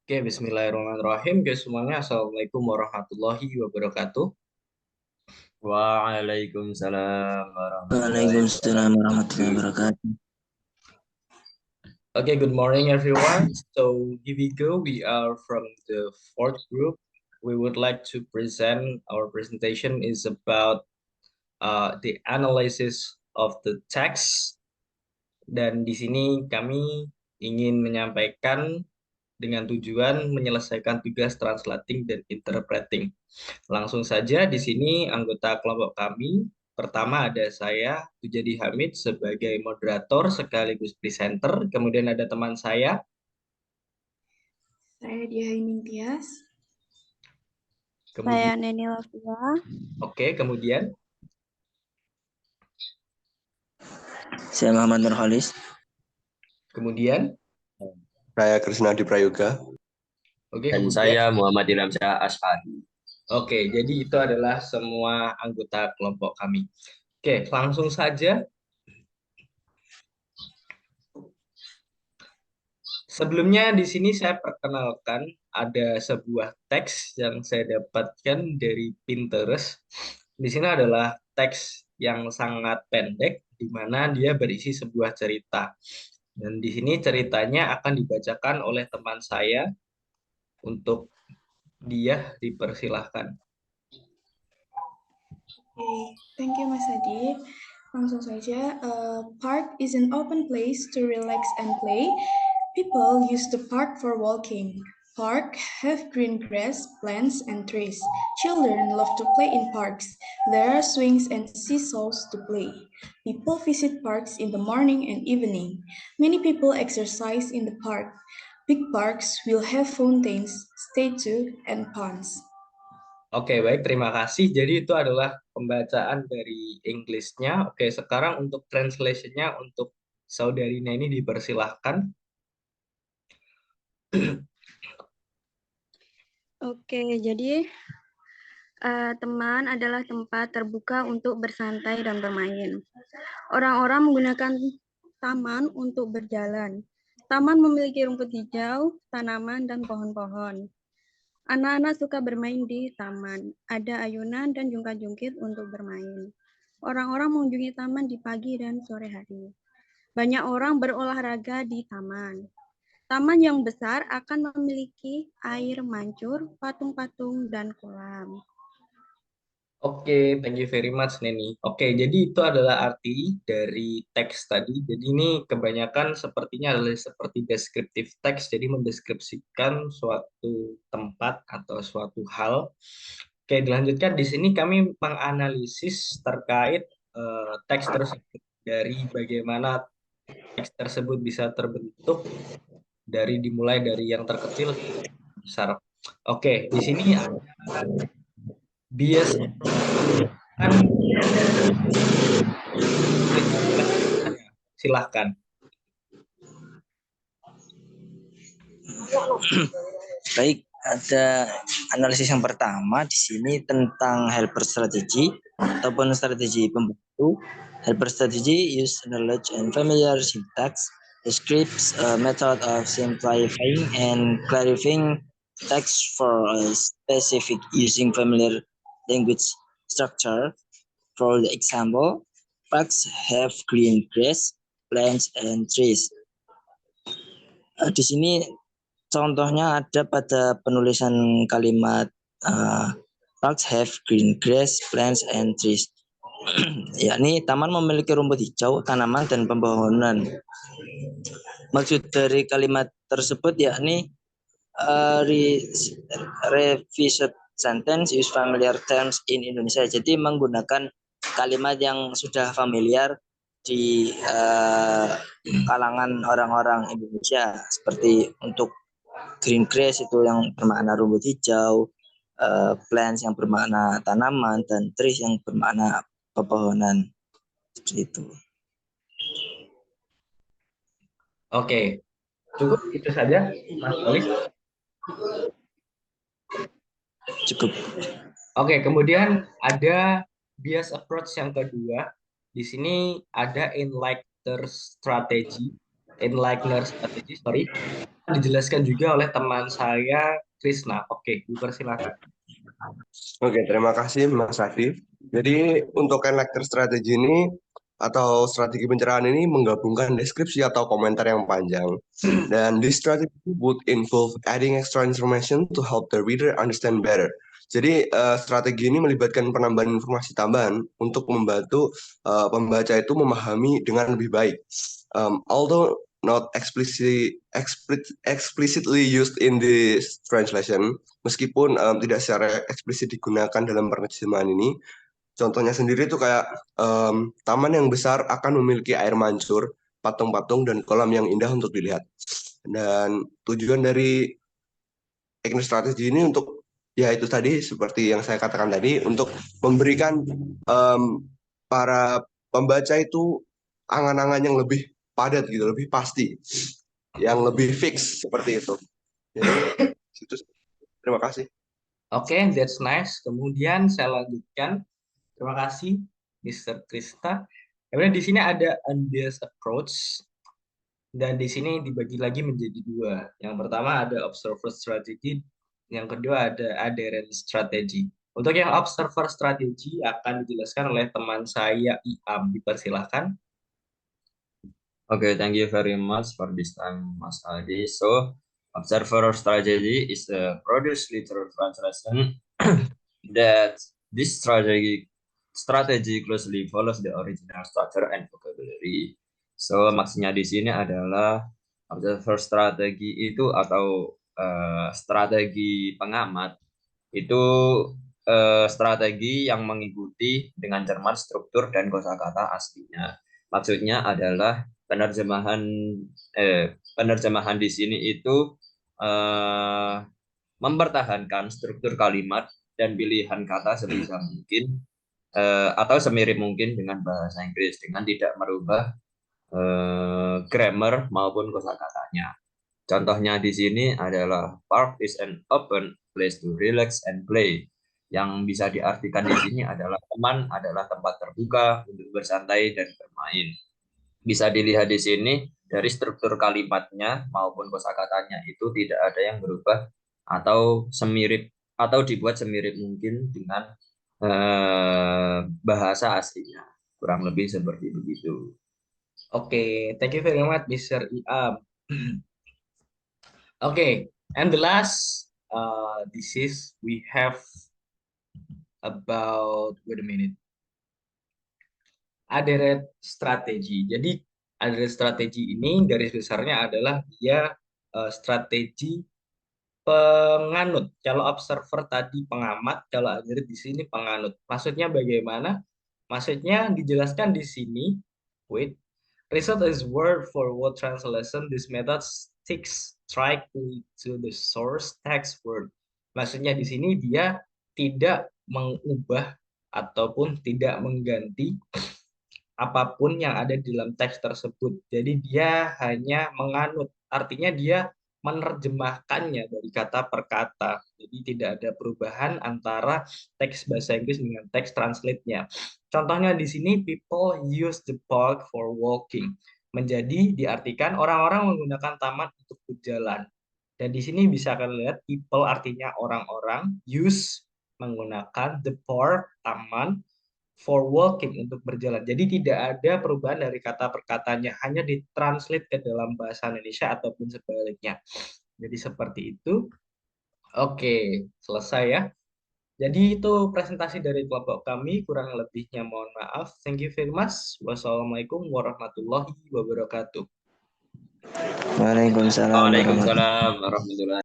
Oke, bismillahirrahmanirrahim. Oke, semuanya. Assalamualaikum warahmatullahi wabarakatuh. Waalaikumsalam warahmatullahi Waalaikumsalam warahmatullahi wabarakatuh. wabarakatuh. Okay, good morning, everyone. So here we go. We are from the fourth group. We would like to present our presentation is about the analysis of the text. Dan di sini kami ingin menyampaikan dengan tujuan menyelesaikan tugas translating dan interpreting. Langsung saja di sini anggota kelompok kami. Pertama ada saya, Tujadi Hamid sebagai moderator sekaligus presenter. Kemudian ada teman saya. Saya Diahaining Tias. Kemudian, Saya Neni Lavia. oke, kemudian. Saya Muhammad Nurholis. Kemudian, Saya Krisnadi Prayoga. oke, Dan kemudian. saya Muhammad Ilhamsyah Ashari. Oke, jadi itu adalah semua anggota kelompok kami. Oke, langsung saja. Sebelumnya di sini saya perkenalkan ada sebuah teks yang saya dapatkan dari Pinterest. Di sini adalah teks yang sangat pendek, di mana dia berisi sebuah cerita. Dan di sini ceritanya akan dibacakan oleh teman saya. Untuk dia dipersilahkan. Okay, thank you Mas Adi. Langsung saja, park is an open place to relax and play. People use the park for walking. Park have green grass, plants, and trees. Children love to play in parks. There are swings and seesaws to play. People visit parks in the morning and evening. Many people exercise in the park. Big parks will have fountains, statues, and ponds. Oke, baik. Terima kasih. Jadi itu adalah pembacaan dari English-nya. Oke, sekarang untuk translation-nya untuk saudari Neni dipersilahkan. Oke, jadi teman adalah tempat terbuka untuk bersantai dan bermain. Orang-orang menggunakan taman untuk berjalan. Taman memiliki rumput hijau, tanaman, dan pohon-pohon. Anak-anak suka bermain di taman. Ada ayunan dan jungkat-jungkit untuk bermain. Orang-orang mengunjungi taman di pagi dan sore hari. Banyak orang berolahraga di taman. Taman yang besar akan memiliki air mancur, patung-patung, dan kolam. Oke, thank you very much, Neni. Oke, jadi itu adalah arti dari teks tadi. Jadi ini kebanyakan sepertinya adalah seperti deskriptif teks, jadi mendeskripsikan suatu tempat atau suatu hal. Oke, dilanjutkan di sini kami menganalisis terkait teks tersebut dari bagaimana teks tersebut bisa terbentuk dimulai dari yang terkecil besar. Oke, di sini bias kan silahkan. Baik, ada analisis yang pertama di sini tentang helper strategy ataupun strategi pembantu. Helper strategy use knowledge and familiar syntax, describes a method of simplifying and clarifying text for a specific using familiar language structure. For the example, parks have green grass, plants, and trees. Di sini contohnya ada pada penulisan kalimat parks have green grass, plants, and trees. Yakni taman memiliki rumput hijau, tanaman, dan pepohonan. Maksud dari kalimat tersebut yakni revisit sentence use familiar terms in Indonesia. Jadi menggunakan kalimat yang sudah familiar di kalangan orang-orang Indonesia, seperti untuk green grass itu yang bermakna rumput hijau, plants yang bermakna tanaman, dan trees yang bermakna pepohonan. Seperti itu. Oke, cukup itu saja, Mas Olis. Cukup. Oke, kemudian ada bias approach yang kedua. Di sini ada enlightened strategy. enlightener strategy, sorry, dijelaskan juga oleh teman saya Krisna. Oke, dipersilakan. Oke, terima kasih Mas Adi. Jadi untuk enlightenment strategi ini atau strategi pencerahan ini menggabungkan deskripsi atau komentar yang panjang. Dan this strategy would involve adding extra information to help the reader understand better. Jadi strategi ini melibatkan penambahan informasi tambahan untuk membantu pembaca itu memahami dengan lebih baik. Although not explicitly used in this translation, meskipun tidak secara eksplisit digunakan dalam penerjemahan ini. Contohnya sendiri itu kayak taman yang besar akan memiliki air mancur, patung-patung, dan kolam yang indah untuk dilihat. Dan tujuan dari strategi ini untuk, ya itu tadi, seperti yang saya katakan tadi, untuk memberikan para pembaca itu angan-angan yang lebih padat gitu, lebih pasti, yang lebih fix seperti itu. Jadi, itu. Terima kasih. Oke, that's nice. Kemudian saya lanjutkan. Terima kasih, Mr. Krista. Kemudian di sini ada unbiased approach, dan di sini dibagi lagi menjadi dua. Yang pertama ada observer strategy, yang kedua ada adherent strategy. Untuk yang observer strategy akan dijelaskan oleh teman saya Iam. Dipersilahkan. Okay, thank you very much for this time, Mas Adi. So, observer strategy is a produced literal translation that this strategy closely follows the original structure and vocabulary. So, maksudnya di sini adalah observer strategi itu atau strategi pengamat itu strategi yang mengikuti dengan cermat struktur dan kosakata aslinya. Maksudnya adalah penerjemahan di sini itu mempertahankan struktur kalimat dan pilihan kata sebisa mungkin atau semirip mungkin dengan bahasa Inggris dengan tidak merubah grammar maupun kosakatanya. Contohnya di sini adalah park is an open place to relax and play. Yang bisa diartikan di sini adalah taman adalah tempat terbuka untuk bersantai dan bermain. Bisa dilihat di sini dari struktur kalimatnya maupun kosakatanya itu tidak ada yang berubah atau semirip atau dibuat semirip mungkin dengan bahasa aslinya. Kurang lebih seperti begitu. Oke, thank you very much, Mr. Iam. Okay, and the last, we have about, wait a minute, adherent strategy. Jadi adherent strategy ini garis besarnya adalah dia strategi penganut. Kalau observer tadi pengamat, kalau adherent di sini penganut. Maksudnya bagaimana? Maksudnya dijelaskan di sini, wait, result is word for word translation. This method sticks strictly to the source text word. Maksudnya di sini dia tidak mengubah ataupun tidak mengganti apapun yang ada di dalam teks tersebut. Jadi dia hanya menganut, artinya dia menerjemahkannya dari kata per kata. Jadi tidak ada perubahan antara teks bahasa Inggris dengan teks translate-nya. Contohnya di sini, people use the park for walking. Menjadi diartikan orang-orang menggunakan taman untuk berjalan. Dan di sini bisa kalian lihat people artinya orang-orang, use menggunakan, the park taman, for walking untuk berjalan. Jadi tidak ada perubahan dari kata per katanya, hanya ditranslate ke dalam bahasa Indonesia ataupun sebaliknya. Jadi seperti itu. Oke, selesai ya. Jadi itu presentasi dari kelompok kami, kurang lebihnya mohon maaf. Thank you very much. Wassalamualaikum warahmatullahi wabarakatuh. Waalaikumsalam. Waalaikumsalam warahmatullahi wabarakatuh.